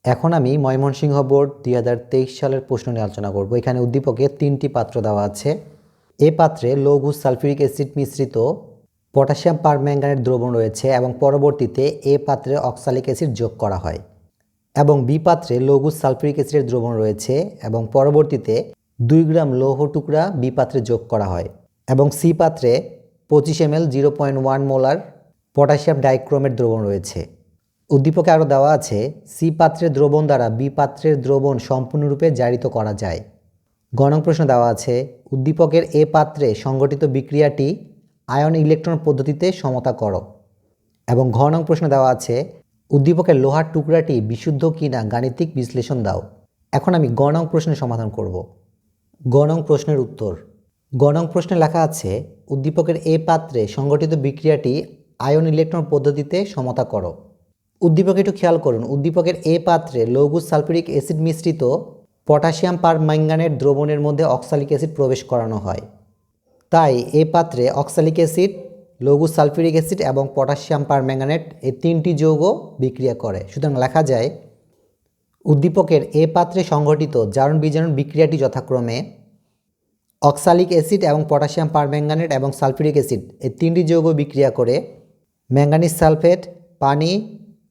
এখন আমি ময়মনসিংহ বোর্ড 2023 সালের প্রশ্ন নিয়ে আলোচনা করব। এখানে উদ্দীপকে 3টি পাত্র দেওয়া আছে। এ পাত্রে লৌহ সালফিউরিক অ্যাসিড মিশ্রিত পটাশিয়াম পারম্যাঙ্গানেট দ্রবণ রয়েছে এবং পরবর্তীতে এ পাত্রে অক্সালিক অ্যাসিড যোগ করা হয়। এবং বি পাত্রে লৌহ সালফিউরিক অ্যাসিডের দ্রবণ রয়েছে এবং পরবর্তীতে 2 গ্রাম লৌহ টুকরা বি পাত্রে যোগ করা হয়। এবং সি পাত্রে 25 ml 0.1 মোলার পটাশিয়াম ডাইক্রোমেট দ্রবণ রয়েছে। উদ্দীপকে আরও দেওয়া আছে, সি পাত্রের দ্রবণ দ্বারা বি পাত্রের দ্রবণ সম্পূর্ণরূপে জারিত করা যায়। গ নং প্রশ্ন দেওয়া আছে, উদ্দীপকের এ পাত্রে সংঘটিত বিক্রিয়াটি আয়ন ইলেকট্রন পদ্ধতিতে সমতা করো। এবং ঘ নং প্রশ্ন দেওয়া আছে, উদ্দীপকের লোহার টুকরাটি বিশুদ্ধ কিনা গাণিতিক বিশ্লেষণ দাও। এখন আমি গ নং প্রশ্নের সমাধান করব। গ নং প্রশ্নের উত্তর। গ নং প্রশ্নে লেখা আছে, উদ্দীপকের এ পাত্রে সংঘটিত বিক্রিয়াটি আয়ন ইলেকট্রন পদ্ধতিতে সমতা করো। উদ্দীপকে একটু খেয়াল করুন, উদ্দীপকের এ পাত্রে লৌহ সালফিউরিক অ্যাসিড মিশ্রিত পটাশিয়াম পারম্যাঙ্গানেট দ্রবণের মধ্যে অক্সালিক অ্যাসিড প্রবেশ করানো হয়। তাই এ পাত্রে অক্সালিক অ্যাসিড, লৌহ সালফিউরিক অ্যাসিড এবং পটাশিয়াম পারম্যাঙ্গানেট এই 3টি যৌগ বিক্রিয়া করে। সুতরাং লেখা যায়, উদ্দীপকের এ পাত্রে সংঘটিত জারণ বিজারণ বিক্রিয়াটি যথাক্রমে অক্সালিক অ্যাসিড এবং পটাশিয়াম পারম্যাঙ্গানেট এবং সালফিউরিক অ্যাসিড এই 3টি যৌগ বিক্রিয়া করে ম্যাঙ্গানিজ সালফেট, পানি,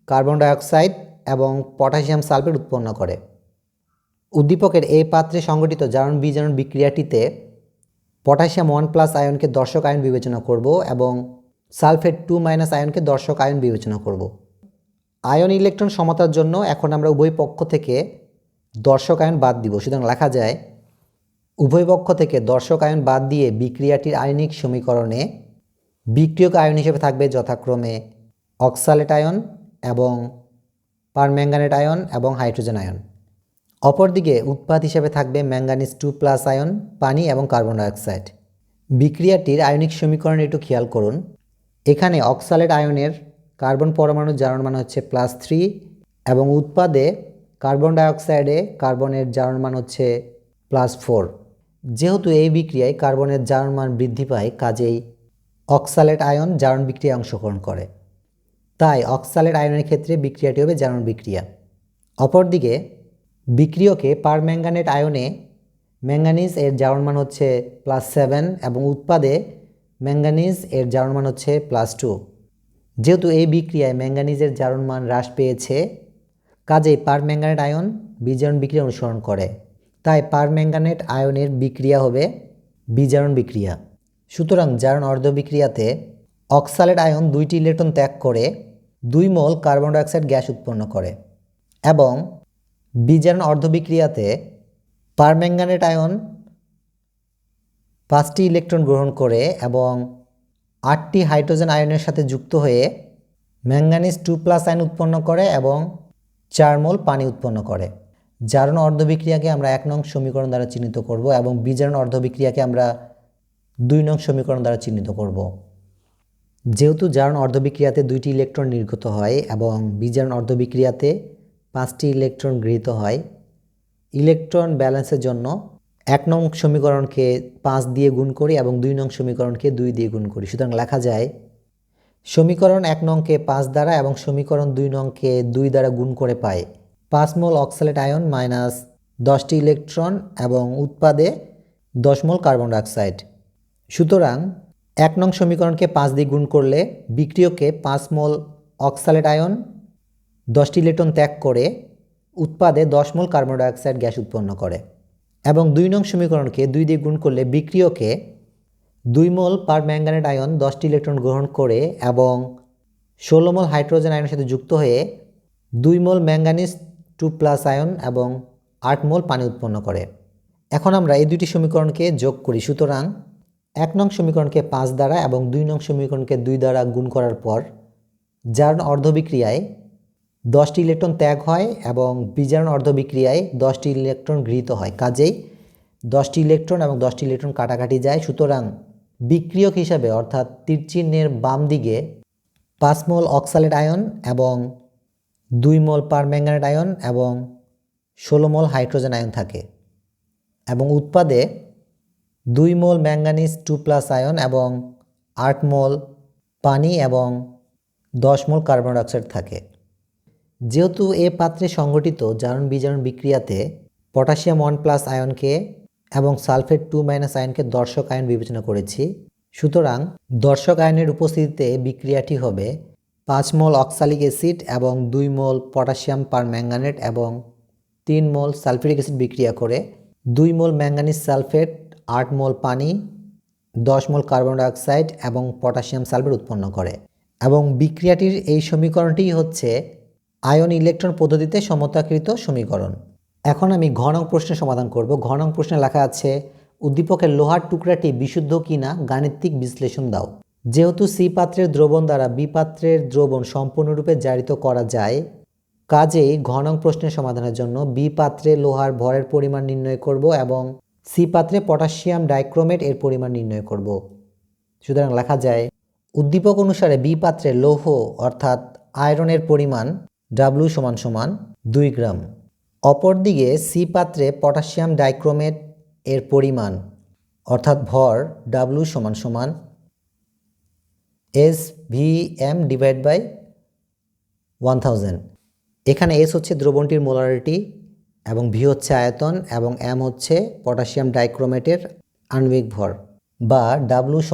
কার্বন ডাইঅক্সাইড এবং পটাশিয়াম সালফেট উৎপন্ন করে। উদ্দীপকের এই পাত্রে সংঘটিত জারণ বিজারণ বিক্রিয়াটিতে পটাশিয়াম 1+ আয়নকে দর্শক আয়ন বিবেচনা করব এবং সালফেট 2- আয়নকে দর্শক আয়ন বিবেচনা করব। আয়ন ইলেকট্রন সমতার জন্য এখন আমরা উভয় পক্ষ থেকে দর্শক আয়ন বাদ দিব। সুতরাং লেখা যায়, উভয় পক্ষ থেকে দর্শক আয়ন বাদ দিয়ে বিক্রিয়াটির আয়নিক সমীকরণে বিক্রিয়ক আয়ন হিসেবে থাকবে যথাক্রমে অক্সালেট আয়ন এবং পারম্যাঙ্গানেট আয়ন এবং হাইড্রোজেন আয়ন। অপরদিকে উৎপাদ হিসেবে থাকবে ম্যাঙ্গানিজ 2+ আয়ন, পানি এবং কার্বন ডাইঅক্সাইড। বিক্রিয়াটির আয়নিক সমীকরণে একটু খেয়াল করুন, এখানে অক্সালেট আয়নের কার্বন পরমাণুর জারণ মান হচ্ছে +3 এবং উৎপাদে কার্বন ডাইঅক্সাইডে কার্বনের জারণ মান হচ্ছে +4। যেহেতু এই বিক্রিয়ায় কার্বনের জারণ মান বৃদ্ধি পায়, কাজেই অক্সালেট আয়ন জারণ বিক্রিয়ায় অংশগ্রহণ করে। তাই অক্সালেট আয়নের ক্ষেত্রে বিক্রিয়াটি হবে জারণ বিক্রিয়া। অপরদিকে বিক্রিয়কে পারম্যাঙ্গানেট আয়নে ম্যাঙ্গানিজ এর জারণ মান হচ্ছে +7 এবং উৎপাদে ম্যাঙ্গানিজ এর জারণ মান হচ্ছে +2। যেহেতু এই বিক্রিয়ায় ম্যাঙ্গানিজের জারণ মান হ্রাস পেয়েছে, কাজেই পারম্যাঙ্গানেট আয়ন বিজারণ বিক্রিয়া অনুসরণ করে। তাই পারম্যাঙ্গানেট আয়নের বিক্রিয়া হবে বিজারণ বিক্রিয়া। সুতরাং জারণ অর্ধবিক্রিয়াতে অক্সালেট আয়ন 2টি ইলেকট্রন ত্যাগ করে 2 মোল কার্বন ডাইঅক্সাইড গ্যাস উৎপন্ন করে এবং বিজারণ অর্ধবিক্রিয়াতে পারম্যাঙ্গানেট আয়ন 5টি ইলেকট্রন গ্রহণ করে এবং 8টি হাইড্রোজেন আয়নের সাথে যুক্ত হয়ে ম্যাঙ্গানিজ 2+ আয়ন উৎপন্ন করে এবং 4 মোল পানি উৎপন্ন করে। জারণ অর্ধবিক্রিয়াকে আমরা 1 নং সমীকরণ দ্বারা চিহ্নিত করব এবং বিজারণ অর্ধবিক্রিয়াকে আমরা 2 নং সমীকরণ দ্বারা চিহ্নিত করব। যেহেতু জারণ অর্ধবিক্রিয়াতে 2টি ইলেকট্রন নির্গত হয় এবং বিজারণ অর্ধবিক্রিয়াতে 5টি ইলেকট্রন গৃহীত হয়, ইলেকট্রন ব্যালেন্সের জন্য 1 নং সমীকরণকে 5 দিয়ে গুণ করি এবং 2 নং সমীকরণকে 2 দিয়ে গুণ করি। সুতরাং লেখা যায়, সমীকরণ 1 নংকে 5 দ্বারা এবং সমীকরণ 2 নংকে 2 দ্বারা গুণ করে পাই 5 মোল অক্সালেট আয়ন মাইনাস 10টি ইলেকট্রন এবং উৎপাদে 10 মোল কার্বন ডাইঅক্সাইড। সুতরাং 1 নং সমীকরণকে 5 দিয়ে গুণ করলে বিক্রিয়কে 5 মোল অক্সালেট আয়ন 10টি ইলেকট্রন ত্যাগ করে উৎপাদে 10 মোল কার্বন ডাইঅক্সাইড গ্যাস উৎপন্ন করে এবং 2 নং সমীকরণকে 2 দিয়ে গুণ করলে বিক্রিয়কে 2 মোল পারম্যাঙ্গানেট আয়ন 10টি ইলেকট্রন গ্রহণ করে এবং 16 মোল হাইড্রোজেন আয়নের সাথে যুক্ত হয়ে 2 মোল ম্যাঙ্গানিজ 2+ আয়ন এবং 8 মোল পানি উৎপন্ন করে। এখন আমরা এই দুটি সমীকরণকে যোগ করি। সুতরাং 1 নং সমীকরণকে 5 দ্বারা এবং 2 নং সমীকরণকে 2 দ্বারা গুণ করার পর জারণ অর্ধবিক্রিয়ায় 10টি ইলেকট্রন ত্যাগ হয় এবং বিজারণ অর্ধবিক্রিয়ায় 10টি ইলেকট্রন গৃহীত হয়। কাজেই 10টি ইলেকট্রন এবং 10টি ইলেকট্রন কাটাকাটি যায়। সুতরাং বিক্রিয়ক হিসাবে অর্থাৎ তীর চিহ্নের বাম দিকে 5 মোল অক্সালেট আয়ন এবং 2 মোল পারম্যাঙ্গানেট আয়ন এবং 16 মোল হাইড্রোজেন আয়ন থাকে এবং উৎপাদে 2 মোল ম্যাঙ্গানিজ 2+ আয়ন এবং 8 মোল পানি এবং 10 মোল কার্বন ডাইঅক্সাইড থাকে। যেহেতু এ পাত্রে সংঘটিত জারণ বিজারণ বিক্রিয়াতে পটাশিয়াম 1+ আয়নকে এবং সালফেট 2- আয়নকে দর্শক আয়ন বিবেচনা করেছি, সুতরাং দর্শক আয়নের উপস্থিতিতে বিক্রিয়াটি হবে 5 মোল অক্সালিক অ্যাসিড এবং 2 মোল পটাশিয়াম পারম্যাঙ্গানেট এবং 3 মোল সালফিউরিক অ্যাসিড বিক্রিয়া করে 2 মোল ম্যাঙ্গানিজ সালফেট, 8 মোল পানি, 10 মোল কার্বন ডাইঅক্সাইড এবং পটাশিয়াম সালফেট উৎপন্ন করে। এবং বিক্রিয়াটির এই সমীকরণটি হচ্ছে আয়ন ইলেকট্রন পদ্ধতিতে সমতাকৃত সমীকরণ। এখন আমি ঘ নং প্রশ্নের সমাধান করব। ঘ নং প্রশ্নে লেখা আছে উদ্দীপকের লোহার টুকরাটি বিশুদ্ধ কিনা গাণিতিক বিশ্লেষণ দাও। যেহেতু সি পাত্রের দ্রবণ দ্বারা বি পাত্রের দ্রবণ সম্পূর্ণরূপে জারিত করা যায়, কাজেই ঘ নং প্রশ্নের সমাধানের জন্য বি পাত্রে লোহার ভরের পরিমাণ নির্ণয় করব এবং সি পাত্রে পটাশিয়াম ডাইক্রোমেট এর পরিমাণ নির্ণয় করব। সুতরাং লেখা যায় উদ্দীপক অনুসারে বি পাত্রে লৌহ অর্থাৎ আয়রনের পরিমাণ W = 2 গ্রাম। অপরদিকে সি পাত্রে পটাশিয়াম ডাইক্রোমেট এর পরিমাণ অর্থাৎ ভর W = SVm/1000। এখানে S হচ্ছে দ্রবণটির মোলারিটি এবং V হচ্ছে আয়তন এবং M হচ্ছে পটাশিয়াম ডাইক্রোমেটের আণবিক ভর বা W =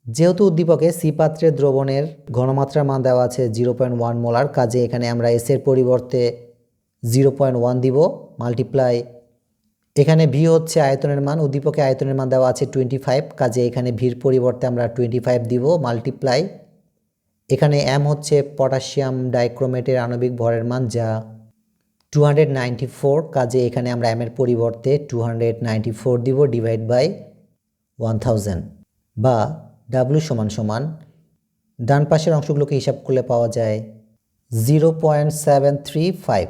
যেহেতু উদ্দীপকে সি পাত্রের দ্রবণের ঘনমাত্রার মান দেওয়া আছে 0.1 মোলার, কাজে এখানে আমরা S এর পরিবর্তে 0.1 দিব মাল্টিপ্লাই, এখানে ভি হচ্ছে আয়তনের মান, উদ্দীপকে আয়তনের মান দেওয়া আছে 25, কাজে এখানে ভির পরিবর্তে আমরা 25 দিব মাল্টিপ্লাই, এখানে এম হচ্ছে পটাশিয়াম ডাইক্রোমেটের আণবিক ভরের মান যা 294, কাজে এখানে আমরা এম এর পরিবর্তে 294 দিব ডিভাইড বাই 1000 বা W = ডান পাশের অংশগুলোকে হিসাব করলে পাওয়া যায় 0.735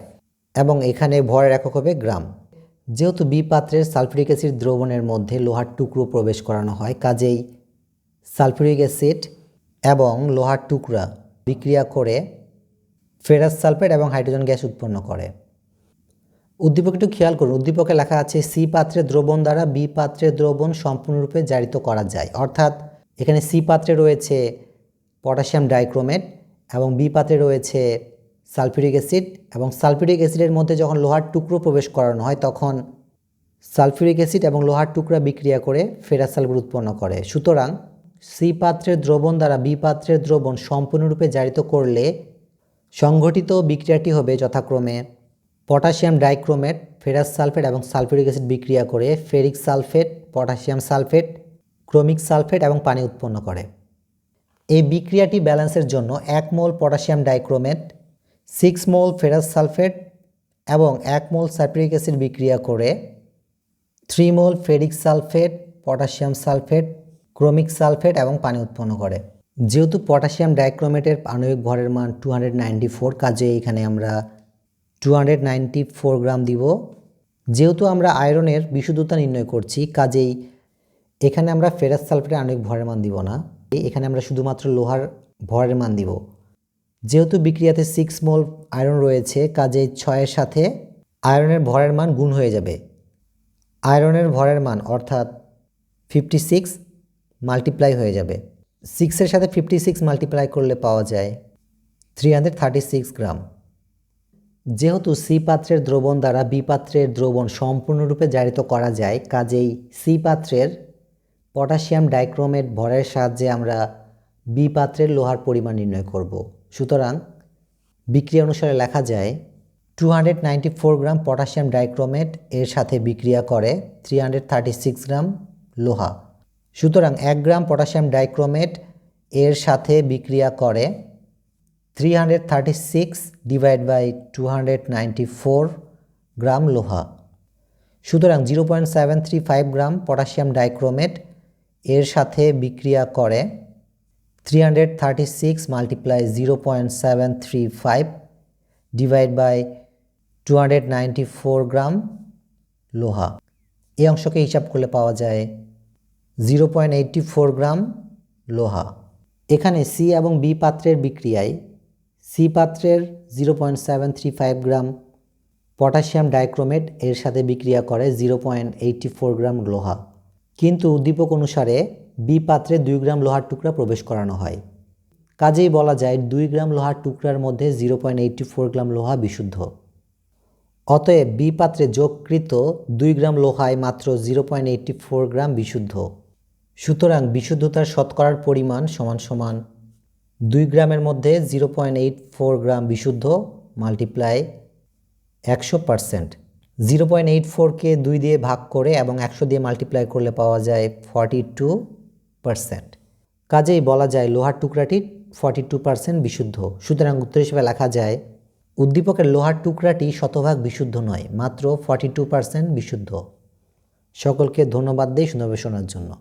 এবং এখানে ভরের একক হবে গ্রাম। যেহেতু বি পাত্রের সালফিউরিক অ্যাসিড দ্রবণের মধ্যে লোহার টুকরো প্রবেশ করানো হয়, কাজেই সালফিউরিক অ্যাসিড এবং লোহার টুকরা বিক্রিয়া করে ফেরাস সালফেট এবং হাইড্রোজেন গ্যাস উৎপন্ন করে। উদ্দীপক একটু খেয়াল করুন, উদ্দীপকে লেখা আছে সি পাত্রের দ্রবণ দ্বারা বি পাত্রের দ্রবণ সম্পূর্ণরূপে জারিত করা যায়, অর্থাৎ এখানে সি পাত্রে রয়েছে পটাশিয়াম ডাইক্রোমেট এবং বি পাত্রে রয়েছে সালফিউরিক অ্যাসিড এবং সালফিউরিক অ্যাসিডের মধ্যে যখন লোহার টুকরো প্রবেশ করানো হয় তখন সালফিউরিক অ্যাসিড এবং লোহার টুকরা বিক্রিয়া করে ফেরাস সালফেট উৎপন্ন করে। সুতরাং সি পাত্রের দ্রবণ দ্বারা বি পাত্রের দ্রবণ সম্পূর্ণরূপে জারিত করলে সংঘটিত বিক্রিয়াটি হবে যথাক্রমে পটাশিয়াম ডাইক্রোমেট, ফেরাস সালফেট এবং সালফিউরিক অ্যাসিড বিক্রিয়া করে ferric sulphate, potassium sulphate, chromic sulphate এবং পানি উৎপন্ন করে। এই বিক্রিয়াটি ব্যালেন্সের জন্য 1 মোল পটাশিয়াম ডাইক্রোমেট, 6 মোল ফেরাস সালফেট এবং 1 মোল সালফিউরিক অ্যাসিড বিক্রিয়া করে 3 মোল ferric sulphate, potassium sulphate, chromic sulphate এবং পানি উৎপন্ন করে। যেহেতু পটাশিয়াম ডাইক্রোমেটের আণবিক ভরের মান 294, কাজে এখানে আমরা 294 গ্রাম দিব। যেহেতু আমরা আয়রনের বিশুদ্ধতা নির্ণয় করছি, কাজেই এখানে আমরা ফেরাস সালফেটের আণবিক ভরের মান দিব না, এখানে আমরা শুধুমাত্র লোহার ভরের মান দিব। যেহেতু বিক্রিয়াতে 6 মোল আয়রন রয়েছে, কাজেই 6-এর সাথে আয়রনের ভরের মান গুণ হয়ে যাবে। আয়রনের ভরের মান অর্থাৎ 56 মাল্টিপ্লাই হয়ে যাবে। 6-এর সাথে 56 মাল্টিপ্লাই করলে পাওয়া যায় 336 গ্রাম। যেহেতু সি পাত্রের দ্রবণ দ্বারা বি পাত্রের দ্রবণ সম্পূর্ণরূপে জারিত করা যায়, কাজেই সি পাত্রের পটাশিয়াম ডাইক্রোমেট ভরের সাহায্যে আমরা বি পাত্রের লোহার পরিমাণ নির্ণয় করব। সুতরাং বিক্রিয়া অনুসারে লেখা যায় 294 গ্রাম পটাশিয়াম ডাইক্রোমেট এর সাথে বিক্রিয়া করে 336 গ্রাম লোহা। সুতরাং 1 গ্রাম পটাশিয়াম ডাইক্রোমেট এর সাথে বিক্রিয়া করে 336 ডিভাইড বাই 294 গ্রাম লোহা। সুতরাং 0.735 গ্রাম পটাশিয়াম ডাইক্রোমেট এর সাথে বিক্রিয়া করে 336 মাল্টিপ্লাই 0.735 ডিভাইড বাই 294 গ্রাম লোহা। এই অংশকে হিসাব করলে পাওয়া যায় 0.84 গ্রাম লোহা। এখানে সি এবং বি পাত্রের বিক্রিয়ায় সি পাত্রের 0.735 গ্রাম পটাশিয়াম ডাইক্রোমেট এর সাথে বিক্রিয়া করে 0.84 গ্রাম লোহা, কিন্তু উদ্দীপক অনুসারে বি পাত্রে 2 গ্রাম লোহার টুকরা প্রবেশ করানো হয়। কাজেই বলা যায় 2 গ্রাম লোহার টুকরার মধ্যে 0.84 গ্রাম লোহা বিশুদ্ধ। অতএব বি পাত্রে যোগকৃত 2 গ্রাম লোহায় মাত্র 0.84 গ্রাম বিশুদ্ধ। সুতরাং বিশুদ্ধতার শতকরার পরিমাণ সমান সমান 2 গ্রামের মধ্যে 0.84 গ্রাম বিশুদ্ধ মাল্টিপ্লাই 100%। 0.84কে 2 দিয়ে ভাগ করে এবং 100 দিয়ে মাল্টিপ্লাই করলে পাওয়া যায় 42%। কাজেই বলা যায় লোহার টুকরাটি 42% বিশুদ্ধ। সুতরাং উত্তর হিসেবে লেখা যায় উদ্দীপকের লোহার টুকরাটি শতভাগ বিশুদ্ধ নয়, মাত্র 42% বিশুদ্ধ। সকলকে ধন্যবাদ দেই সুন্দরভাবে শোনার জন্য।